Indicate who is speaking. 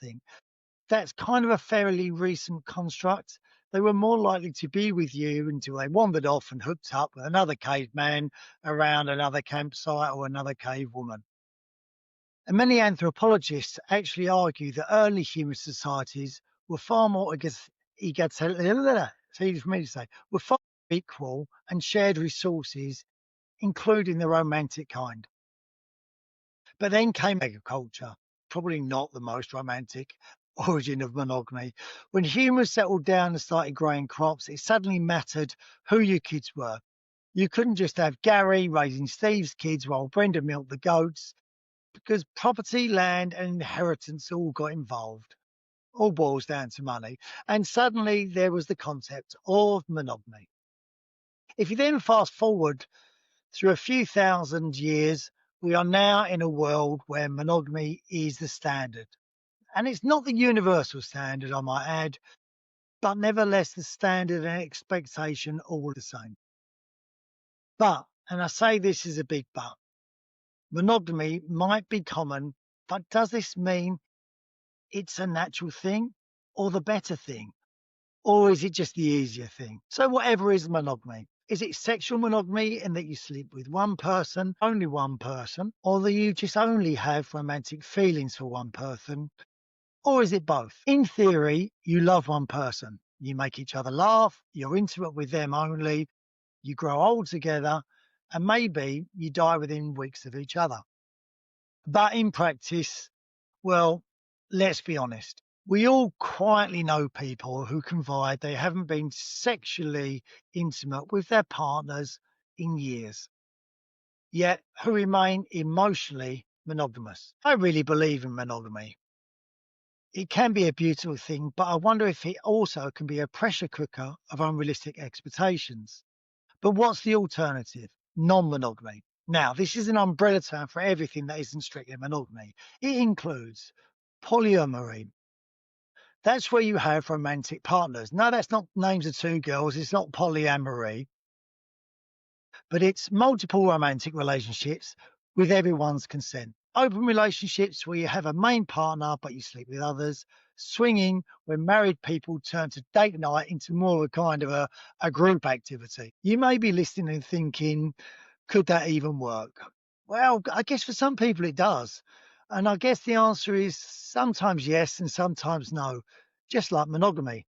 Speaker 1: something. That's kind of a fairly recent construct. They were more likely to be with you until they wandered off and hooked up with another caveman around another campsite or another cave woman. And many anthropologists actually argue that early human societies were far more egalitarian, it's easy for me to say, were far more equal and shared resources, including the romantic kind. But then came agriculture, probably not the most romantic origin of monogamy. When humans settled down and started growing crops, it suddenly mattered who your kids were. You couldn't just have Gary raising Steve's kids while Brenda milked the goats, because property, land, and inheritance all got involved. All boils down to money. And suddenly there was the concept of monogamy. If you then fast forward through a few thousand years, we are now in a world where monogamy is the standard. And it's not the universal standard, I might add, but nevertheless the standard and expectation all the same. But, and I say this is a big but, monogamy might be common, but does this mean it's a natural thing or the better thing? Or is it just the easier thing? So whatever is monogamy, is it sexual monogamy in that you sleep with one person, only one person, or that you just only have romantic feelings for one person? Or is it both? In theory, you love one person. You make each other laugh, you're intimate with them only, you grow old together, and maybe you die within weeks of each other. But in practice, well, let's be honest. We all quietly know people who confide they haven't been sexually intimate with their partners in years, yet who remain emotionally monogamous. I really believe in monogamy. It can be a beautiful thing, but I wonder if it also can be a pressure cooker of unrealistic expectations. But what's the alternative? Non-monogamy. Now, this is an umbrella term for everything that isn't strictly monogamy. It includes polyamory. That's where you have romantic partners. No, that's not names of two girls. It's not polyamory, but it's multiple romantic relationships with everyone's consent. Open relationships where you have a main partner, but you sleep with others. Swinging, where married people turn to date night into more of a kind of a group activity. You may be listening and thinking, could that even work? Well, I guess for some people it does. And I guess the answer is sometimes yes and sometimes no, just like monogamy.